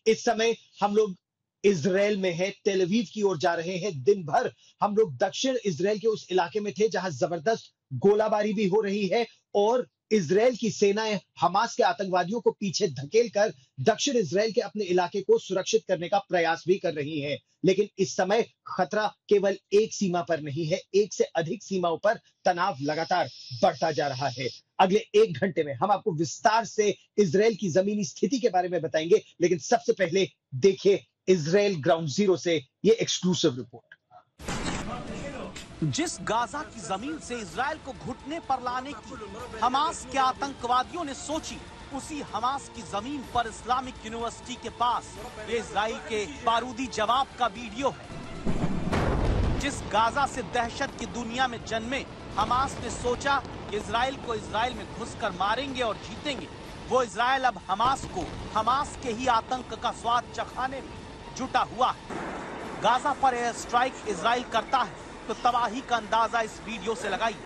इस समय हम लोग इजराइल में है, तेल अवीव की ओर जा रहे हैं। दिन भर हम लोग दक्षिण इजराइल के उस इलाके में थे जहां जबरदस्त गोलाबारी भी हो रही है और इजराइल की सेनाएं हमास के आतंकवादियों को पीछे धकेलकर दक्षिण इजराइल के अपने इलाके को सुरक्षित करने का प्रयास भी कर रही है। लेकिन इस समय खतरा केवल एक सीमा पर नहीं है, एक से अधिक सीमाओं पर तनाव लगातार बढ़ता जा रहा है। अगले 1 घंटे में हम आपको विस्तार से इजराइल की जमीनी स्थिति के बारे में बताएंगे, लेकिन सबसे पहले देखिए इजराइल ग्राउंड जीरो से ये एक्सक्लूसिव रिपोर्ट। जिस गाजा की जमीन से इजराइल को घुटने पर लाने की हमास के आतंकवादियों ने सोची, उसी हमास की जमीन पर इस्लामिक यूनिवर्सिटी के पास इजराइल के बारूदी जवाब का वीडियो है। जिस गाजा से दहशत की दुनिया में जन्मे हमास ने सोचा कि इजराइल को इजराइल में घुसकर मारेंगे और जीतेंगे, वो इजराइल अब हमास को हमास के ही आतंक का स्वाद चखाने में जुटा हुआ है। गाजा पर एयर स्ट्राइक इजराइल करता है तो तबाही का अंदाजा इस वीडियो से लगाइए,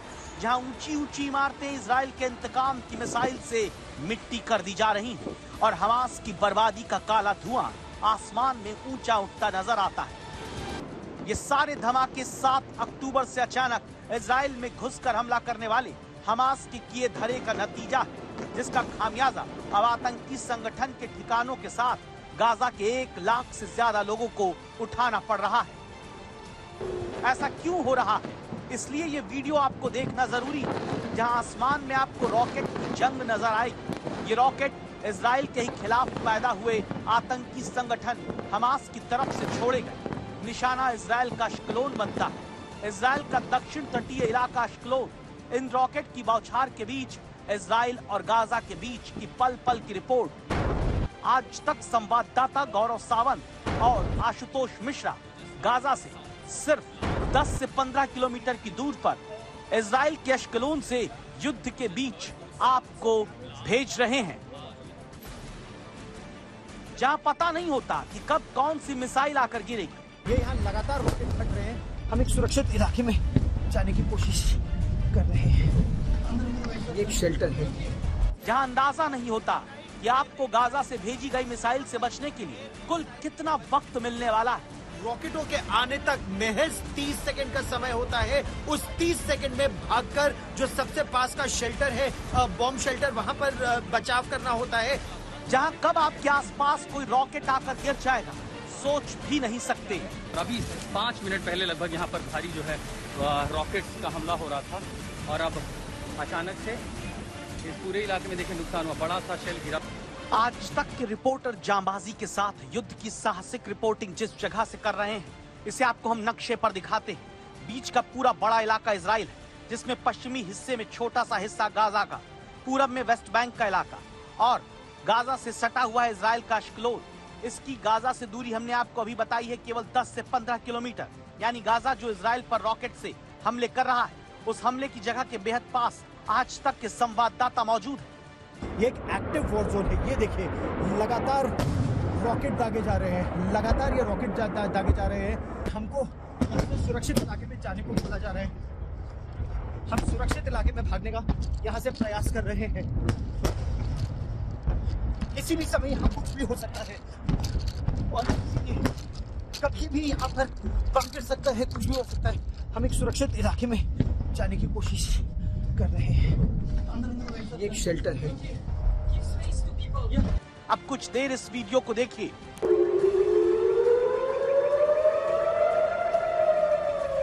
जहां ऊंची ऊंची इमारतें इजराइल के इंतकाम की मिसाइल से मिट्टी कर दी जा रही हैं और हमास की बर्बादी का काला धुआं आसमान में ऊंचा उठता नजर आता है। ये सारे धमाके 7 अक्टूबर से अचानक इजराइल में घुसकर हमला करने वाले हमास के किए धरे का नतीजा है, जिसका खामियाजा अब आतंकी संगठन के ठिकानों के साथ गाजा के 1 लाख से ज्यादा लोगों को उठाना पड़ रहा है। ऐसा क्यों हो रहा है? इसलिए ये वीडियो आपको देखना जरूरी है, जहां आसमान में आपको रॉकेट की जंग नजर आएगी। ये रॉकेट इजराइल के ही खिलाफ पैदा हुए आतंकी संगठन हमास की तरफ से छोड़े गए। निशाना इजराइल का अश्कलोन बनता है, इजराइल का दक्षिण तटीय इलाका अश्कलोन। इन रॉकेट की बौछार के बीच इजराइल और गाजा के बीच की पल पल की रिपोर्ट। आज तक संवाददाता गौरव सावंत और आशुतोष मिश्रा गाजा से सिर्फ 10 से 15 किलोमीटर की दूर पर इजराइल के अश्कलोन से युद्ध के बीच आपको भेज रहे हैं, जहां पता नहीं होता कि कब कौन सी मिसाइल आकर गिरेगी। ये यहाँ लगातार रॉकेट फट रहे हैं। हम एक सुरक्षित इलाके में जाने की कोशिश कर रहे हैं। एक शेल्टर है जहां अंदाजा नहीं होता कि आपको गाजा से भेजी गई मिसाइल से बचने के लिए कुल कितना वक्त मिलने वाला है। रॉकेटों के आने तक महज 30 सेकंड का समय होता है। उस 30 सेकंड में भागकर जो सबसे पास का शेल्टर है, बॉम्ब शेल्टर, वहां पर बचाव करना होता है। जहां कब आपके आसपास कोई रॉकेट आकर गिर जाएगा सोच भी नहीं सकते। अभी 5 मिनट पहले लगभग यहाँ पर भारी जो है रॉकेट का हमला हो रहा था और अब अचानक से इस पूरे इलाके में देखिए नुकसान हुआ, बड़ा सा शेल गिरा। आज तक के रिपोर्टर जांबाजी के साथ युद्ध की साहसिक रिपोर्टिंग जिस जगह से कर रहे हैं, इसे आपको हम नक्शे पर दिखाते हैं। बीच का पूरा बड़ा इलाका इजराइल है, जिसमें पश्चिमी हिस्से में छोटा सा हिस्सा गाजा का, पूरब में वेस्ट बैंक का इलाका और गाजा से सटा हुआ है इजराइल का अश्कलोन। इसकी गाजा से दूरी हमने आपको अभी बताई है केवल 10 से 15 किलोमीटर। यानी गाजा जो इजराइल पर रॉकेट से हमले कर रहा है, उस हमले की जगह के बेहद पास आज तक के संवाददाता मौजूद है। ये एक एक्टिव वॉर जोन है। ये देखिए लगातार रॉकेट दागे जा रहे हैं, लगातार ये रॉकेट दागे जा रहे हैं। हमको सुरक्षित इलाके में जाने को बोला जा रहा है। हम सुरक्षित इलाके में भागने का यहाँ से प्रयास कर रहे हैं। किसी भी समय यहाँ कुछ भी हो सकता है और कभी भी यहाँ पर बम गिर सकता है, कुछ भी हो सकता है। हम एक सुरक्षित इलाके में जाने की कोशिश कर रहे हैं। ये एक शेल्टर है। अब कुछ देर इस वीडियो को देखिए।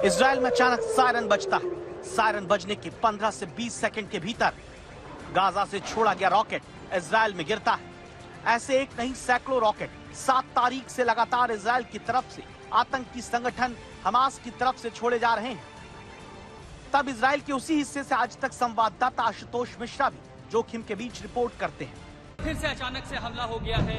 इजराइल में अचानक सायरन बजता है। सायरन बजने के 15 से 20 सेकंड के भीतर गाजा से छोड़ा गया रॉकेट इजराइल में गिरता है। ऐसे एक नहीं सैकड़ों रॉकेट 7 तारीख से लगातार इजराइल की तरफ से आतंकी संगठन हमास की तरफ से छोड़े जा रहे हैं। तब इजराइल के उसी हिस्से से आज तक संवाददाता आशुतोष मिश्रा भी जोखिम के बीच रिपोर्ट करते हैं। फिर से अचानक से हमला हो गया है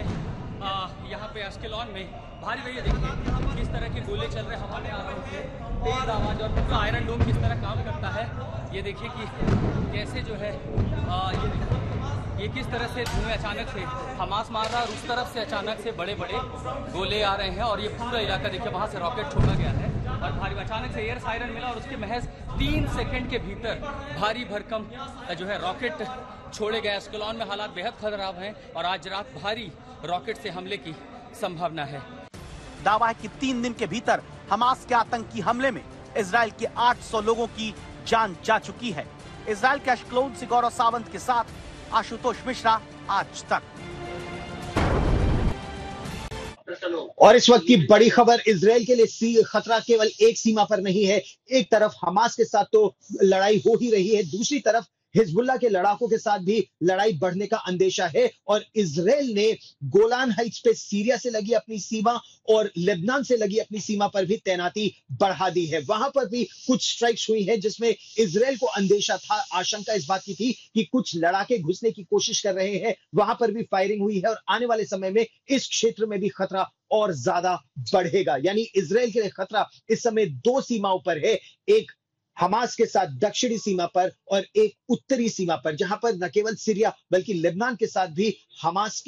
यहाँ पे अश्कलोन में। भारी भैया देखिए किस तरह के गोले चल रहे हैं, हमारे आ रहे थे, तेज आवाज और पूरा आयरन डोम किस तरह काम करता है। ये देखिए कि कैसे जो है ये किस तरह से धुएं अचानक से हमास मार रहा है और उस तरफ से अचानक से बड़े बड़े गोले आ रहे हैं और ये पूरा इलाका देखिए वहाँ से रॉकेट छोड़ा गया है और भारी अचानक से एयर सायरन मिला और उसके महज 3 सेकंड के भीतर भारी भरकम जो है रॉकेट छोड़े गए। अश्कलोन में हालात बेहद खराब हैं और आज रात भारी रॉकेट से हमले की संभावना है। दावा है कि 3 दिन के भीतर हमास के आतंकी हमले में इजराइल के 800 लोगों की जान जा चुकी है। इजराइल के अश्कलोन से गौरव सावंत के साथ आशुतोष मिश्रा, आज तक। और इस वक्त की बड़ी खबर, इजराइल के लिए खतरा केवल एक सीमा पर नहीं है। एक तरफ हमास के साथ तो लड़ाई हो ही रही है, दूसरी तरफ हिजबुल्लाह के लड़ाकों के साथ भी लड़ाई बढ़ने का अंदेशा है। और इजराइल ने गोलान हाइट्स पे सीरिया से लगी अपनी सीमा और लेबनान से लगी अपनी सीमा पर भी तैनाती बढ़ा दी है। वहां पर भी कुछ स्ट्राइक्स हुई है जिसमें इजराइल को अंदेशा था, आशंका इस बात की थी कि कुछ लड़ाके घुसने की कोशिश कर रहे हैं। वहां पर भी फायरिंग हुई है और आने वाले समय में इस क्षेत्र में भी खतरा और ज्यादा बढ़ेगा। यानी इजराइल के लिए खतरा इस समय 2 सीमाओं पर है, एक हमास के साथ दक्षिणी सीमा पर और एक उत्तरी सीमा पर, जहां पर न केवल सीरिया बल्कि लेबनान के साथ भी हमास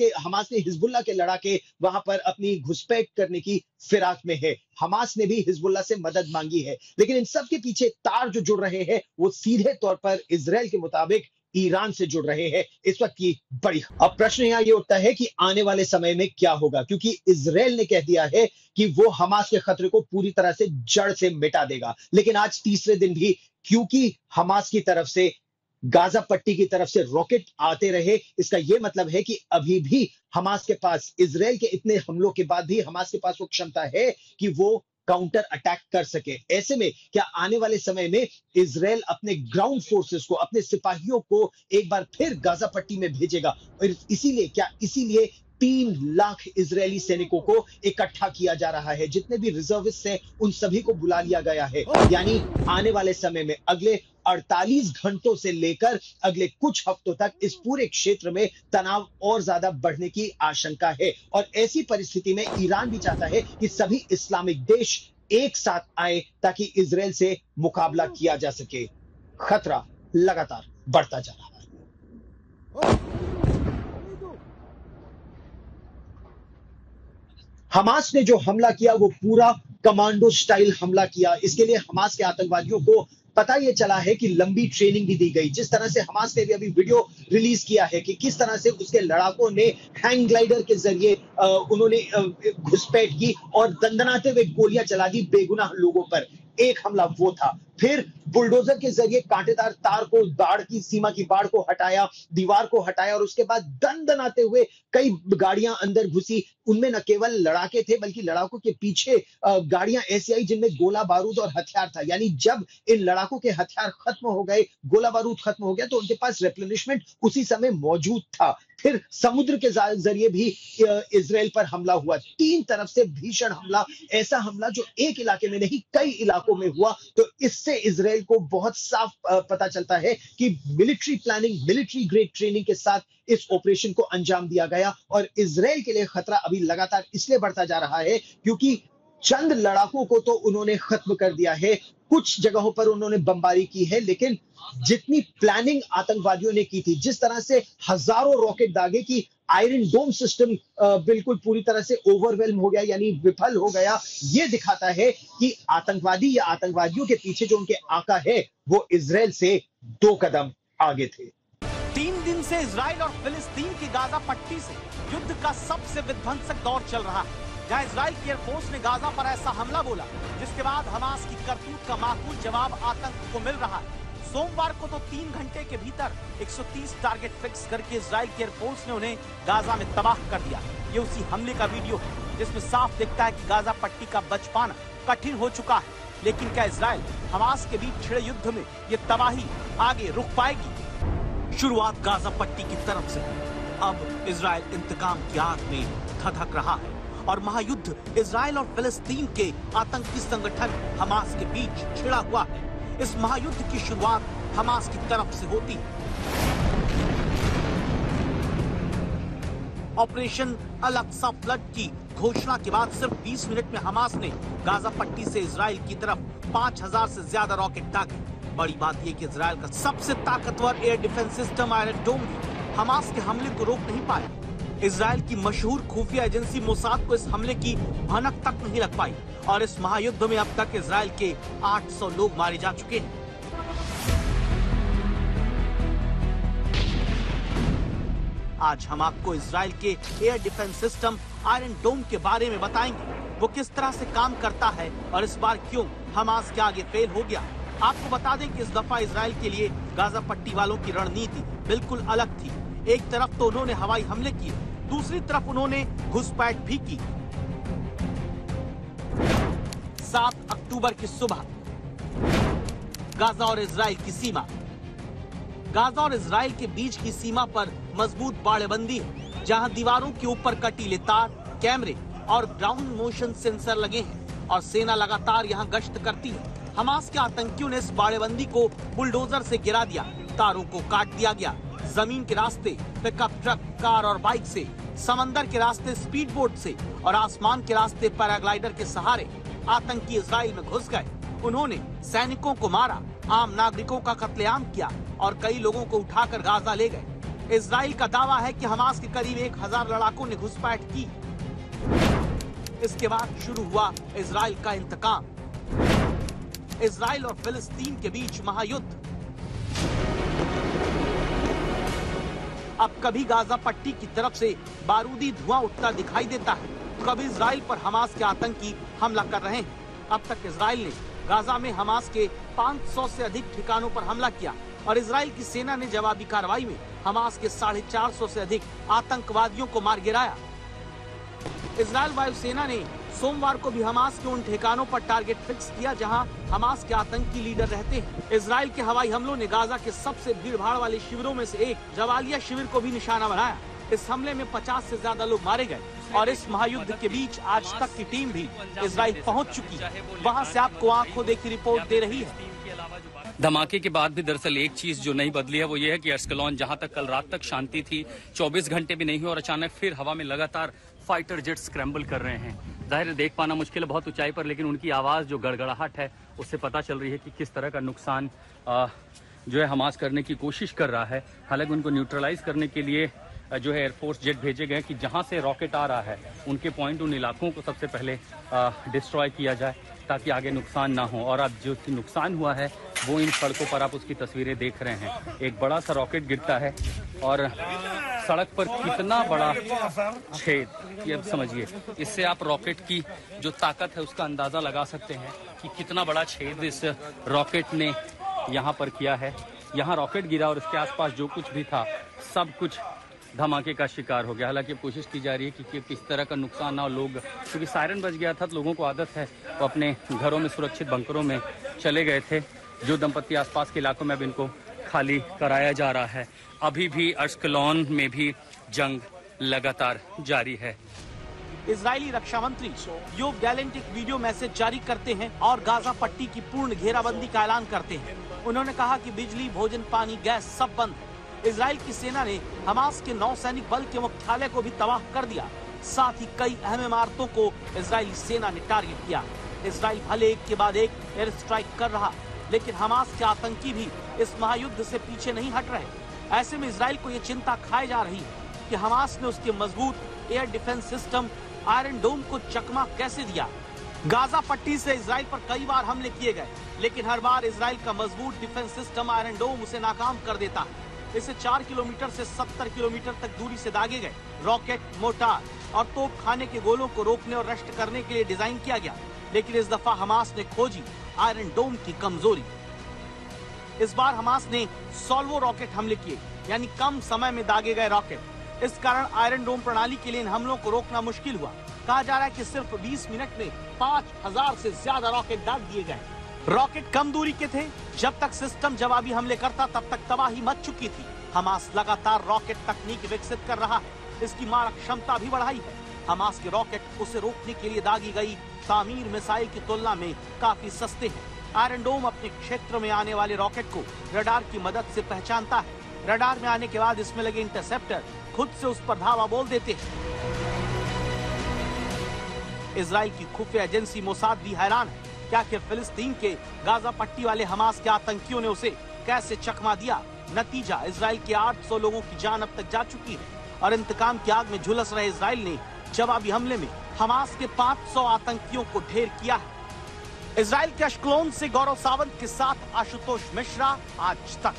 ने हिजबुल्लाह के लड़ाके वहां पर अपनी घुसपैठ करने की फिराक में है। हमास ने भी हिजबुल्लाह से मदद मांगी है, लेकिन इन सब के पीछे तार जो जुड़ रहे हैं वो सीधे तौर पर इजराइल के मुताबिक ईरान से जुड़ रहे हैं। इस वक्त की बड़ी अब प्रश्न यहां ये उठता है कि आने वाले समय में क्या होगा, क्योंकि इजराइल ने कह दिया है कि वो हमास के खतरे को पूरी तरह से जड़ से मिटा देगा। लेकिन आज तीसरे दिन भी क्योंकि हमास की तरफ से, गाजा पट्टी की तरफ से रॉकेट आते रहे, इसका यह मतलब है कि अभी भी हमास के पास, इजराइल के इतने हमलों के बाद भी हमास के पास वो क्षमता है कि वो काउंटर अटैक कर सके। ऐसे में क्या आने वाले समय में इजराइल अपने ग्राउंड फोर्सेस को, अपने सिपाहियों को एक बार फिर गाजा पट्टी में भेजेगा? और इसीलिए 3 लाख इजरायली सैनिकों को इकट्ठा किया जा रहा है। जितने भी रिजर्विस्ट हैं उन सभी को बुला लिया गया है। यानी आने वाले समय में अगले 48 घंटों से लेकर अगले कुछ हफ्तों तक इस पूरे क्षेत्र में तनाव और ज्यादा बढ़ने की आशंका है। और ऐसी परिस्थिति में ईरान भी चाहता है कि सभी इस्लामिक देश एक साथ आए ताकि इजराइल से मुकाबला किया जा सके। खतरा लगातार बढ़ता जा रहा है। हमास ने जो हमला किया वो पूरा कमांडो स्टाइल हमला किया। इसके लिए हमास के आतंकवादियों को पता ये चला है कि लंबी ट्रेनिंग भी दी गई। जिस तरह से हमास ने भी अभी वीडियो रिलीज किया है कि किस तरह से उसके लड़ाकों ने हैंग ग्लाइडर के जरिए उन्होंने घुसपैठ की और दंदनाते हुए गोलियां चला दी बेगुनाह लोगों पर। एक हमला वो था। फिर बुलडोजर के जरिए कांटेदार तार को, बाढ़ की सीमा की बाढ़ को हटाया, दीवार को हटाया और उसके बाद दंदनाते हुए कई गाड़ियां अंदर घुसी। उनमें न केवल लड़ाके थे बल्कि लड़ाकों के पीछे गाड़ियां ऐसी आई जिनमें गोला बारूद और हथियार था। यानी जब इन लड़ाकों के हथियार खत्म हो गए, गोला बारूद खत्म हो गया, तो उनके पास रिप्लेनिशमेंट उसी समय मौजूद था। फिर समुद्र के जरिए भी इजराइल पर हमला हुआ। 3 तरफ से भीषण हमला, ऐसा हमला जो एक इलाके में नहीं कई इलाकों में हुआ। तो इससे इजराइल को बहुत साफ पता चलता है कि military planning, military grade training के साथ इस ऑपरेशन को अंजाम दिया गया। और इजराइल के लिए खतरा अभी लगातार इसलिए बढ़ता जा रहा है क्योंकि चंद लड़ाकों को तो उन्होंने खत्म कर दिया है, कुछ जगहों पर उन्होंने बमबारी की है, लेकिन जितनी प्लानिंग आतंकवादियों ने की थी, जिस तरह से हजारों रॉकेट दागे कि आयरन डोम सिस्टम बिल्कुल पूरी तरह से ओवरवेल्म हो गया, यानी विफल हो गया। यह दिखाता है कि आतंकवादी या आतंकवादियों के पीछे जो उनके आका है वो इजराइल से 2 कदम आगे थे। 3 दिन से इजराइल और फिलिस्तीन की गाजा पट्टी से युद्ध का सबसे विध्वंसक दौर चल रहा है, जहां इजराइल की एयरफोर्स ने गाजा पर ऐसा हमला बोला जिसके बाद हमास की करतूत का माकूल जवाब आतंक को मिल रहा है। सोमवार को तो 3 घंटे के भीतर 130 टारगेट फिक्स करके इजराइल की एयरफोर्स ने उन्हें गाजा में तबाह कर दिया। ये उसी हमले का वीडियो है जिसमें साफ दिखता है कि गाजा पट्टी का बच पाना कठिन हो चुका है। लेकिन क्या इजराइल हमास के बीच छिड़े युद्ध में ये तबाही आगे रुक पाएगी? शुरुआत गाजा पट्टी की तरफ से। अब इजराइल इंतकाम की आग में धधक रहा है और महायुद्ध इजराइल और फिलिस्तीन के आतंकी संगठन हमास के बीच छिड़ा हुआ है। इस महायुद्ध की शुरुआत हमास की तरफ से होती है। ऑपरेशन अल अक्सा फ्लड की घोषणा के बाद सिर्फ 20 मिनट में हमास ने गाजा पट्टी से इजराइल की तरफ 5000 से ज्यादा रॉकेट दागे। बड़ी बात यह कि इजराइल का सबसे ताकतवर एयर डिफेंस सिस्टम आयरन डोम भी हमास के हमले को रोक नहीं पाया। इजराइल की मशहूर खुफिया एजेंसी मोसाद को इस हमले की भनक तक नहीं लग पाई और इस महायुद्ध में अब तक इजराइल के 800 लोग मारे जा चुके हैं। आज हम आपको इजराइल के एयर डिफेंस सिस्टम आयरन डोम के बारे में बताएंगे। वो किस तरह से काम करता है और इस बार क्यों हमास के आगे फेल हो गया। आपको बता दें कि इस दफा इजराइल के लिए गाजा पट्टी वालों की रणनीति बिल्कुल अलग थी। एक तरफ तो उन्होंने हवाई हमले किए, दूसरी तरफ उन्होंने घुसपैठ भी की। 7 अक्टूबर की सुबह गाजा और इजराइल की सीमा। गाजा और इजराइल के बीच की सीमा पर मजबूत बाड़ेबंदी है, जहां दीवारों के ऊपर कटीले तार, कैमरे और ग्राउंड मोशन सेंसर लगे हैं और सेना लगातार यहां गश्त करती है। हमास के आतंकियों ने इस बाड़ेबंदी को बुलडोजर से गिरा दिया, तारों को काट दिया गया। जमीन के रास्ते पिकअप ट्रक, कार और बाइक से, समंदर के रास्ते स्पीड बोट से और आसमान के रास्ते पैराग्लाइडर के सहारे आतंकी इजराइल में घुस गए। उन्होंने सैनिकों को मारा, आम नागरिकों का कत्लेआम किया और कई लोगों को उठाकर गाजा ले गए। इजराइल का दावा है कि हमास के करीब 1000 लड़ाकों ने घुसपैठ की। इसके बाद शुरू हुआ इजराइल का इंतकाम। इजराइल और फिलिस्तीन के बीच महायुद्ध। अब कभी गाजा पट्टी की तरफ से बारूदी धुआं उठता दिखाई देता है, कभी इजराइल पर हमास के आतंकी हमला कर रहे हैं। अब तक इजराइल ने गाजा में हमास के 500 से अधिक ठिकानों पर हमला किया और इजराइल की सेना ने जवाबी कार्रवाई में हमास के 450 से अधिक आतंकवादियों को मार गिराया। इजराइल वायुसेना ने सोमवार को भी हमास के उन ठिकानों पर टारगेट फिक्स किया जहां हमास के आतंकी लीडर रहते हैं। इजराइल के हवाई हमलों ने गाजा के सबसे भीड़भाड़ वाले शिविरों में से एक जवालिया शिविर को भी निशाना बनाया। इस हमले में 50 से ज्यादा लोग मारे गए और इस महायुद्ध के बीच आज तक की टीम भी इजराइल पहुंच चुकी है। वहां से आपको आंखों देखी रिपोर्ट दे रही है। धमाके के बाद भी दरअसल एक चीज जो नहीं बदली है वो ये है कि एस्कलोन जहां तक कल रात तक शांति थी, 24 घंटे भी नहीं हुई और अचानक फिर हवा में लगातार फाइटर जेट स्क्रैम्बल कर रहे हैं। जाहिर है देख पाना मुश्किल है बहुत ऊंचाई पर, लेकिन उनकी आवाज़ जो गड़गड़ाहट है उससे पता चल रही है कि किस तरह का नुकसान जो है हमास करने की कोशिश कर रहा है। हालांकि उनको न्यूट्रलाइज करने के लिए जो है एयरफोर्स जेट भेजे गए कि जहां से रॉकेट आ रहा है उनके पॉइंट, उन इलाकों को सबसे पहले डिस्ट्रॉय किया जाए ताकि आगे नुकसान ना हो। और अब जो नुकसान हुआ है वो इन सड़कों पर आप उसकी तस्वीरें देख रहे हैं। एक बड़ा सा रॉकेट गिरता है और सड़क पर कितना बड़ा छेद, ये समझिए। इससे आप रॉकेट की जो ताकत है उसका अंदाजा लगा सकते हैं कि कितना बड़ा छेद इस रॉकेट ने यहाँ पर किया है। यहाँ रॉकेट गिरा और इसके आसपास जो कुछ भी था सब कुछ धमाके का शिकार हो गया। हालांकि कोशिश की जा रही है कि किस तरह का नुकसान ना हो। लोग, क्योंकि सायरन बज गया था तो लोगों को आदत है वो अपने घरों में सुरक्षित बंकरों में चले गए थे। जो दंपत्ति आसपास के इलाकों में अब इनको खाली कराया जा रहा है। अभी भी अश्कलोन में भी जंग लगातार जारी है। इजरायली रक्षा मंत्री योव गैलेंट एक वीडियो मैसेज जारी करते हैं और गाजा पट्टी की पूर्ण घेराबंदी का ऐलान करते हैं। उन्होंने कहा कि बिजली, भोजन, पानी, गैस सब बंद है। इजराइल की सेना ने हमास के नौसैनिक बल के मुख्यालय को भी तबाह कर दिया। साथ ही कई अहम इमारतों को इजरायली सेना ने टारगेट किया। इजराइल भले एक के बाद एक एयर स्ट्राइक कर रहा, लेकिन हमास के आतंकी भी इस महायुद्ध से पीछे नहीं हट रहे। ऐसे में इजराइल को ये चिंता खाई जा रही है कि हमास ने उसके मजबूत एयर डिफेंस सिस्टम आयरन डोम को चकमा कैसे दिया। गाजा पट्टी से इजराइल पर कई बार हमले किए गए, लेकिन हर बार इजराइल का मजबूत डिफेंस सिस्टम आयरन डोम उसे नाकाम कर देता है। इसे 4 किलोमीटर से 70 किलोमीटर तक दूरी से दागे गए रॉकेट, मोर्टार और तोप खाने के गोलों को रोकने और नष्ट करने के लिए डिजाइन किया गया। लेकिन इस दफा हमास ने खोजी आयरन डोम की कमजोरी। इस बार हमास ने सॉल्वो रॉकेट हमले किए, यानी कम समय में दागे गए रॉकेट। इस कारण आयरन डोम प्रणाली के लिए इन हमलों को रोकना मुश्किल हुआ। कहा जा रहा है कि सिर्फ 20 मिनट में 5000 से ज्यादा रॉकेट दाग दिए गए। रॉकेट कम दूरी के थे, जब तक सिस्टम जवाबी हमले करता तब तक तबाही मच चुकी थी। हमास लगातार रॉकेट तकनीक विकसित कर रहा है, इसकी मारक क्षमता भी बढ़ाई है। हमास के रॉकेट उसे रोकने के लिए दागी गई तामीर मिसाइल की तुलना में काफी सस्ते हैं। आयरन डोम अपने क्षेत्र में आने वाले रॉकेट को रडार की मदद से पहचानता है। रडार में आने के बाद इसमें लगे इंटरसेप्टर खुद से उस पर धावा बोल देते हैं। इजराइल की खुफिया एजेंसी मोसाद भी हैरान है कि आखिर फिलिस्तीन के गाजा पट्टी वाले हमास के आतंकियों ने उसे कैसे चकमा दिया। नतीजा, इजराइल के 800 लोगों की जान अब तक जा चुकी है और इंतकाम की आग में झुलस रहे इजराइल ने जवाबी हमले में हमास के 500 आतंकियों को ढेर किया है। इजराइल के अश्कलोन से गौरव सावंत के साथ आशुतोष मिश्रा, आज तक।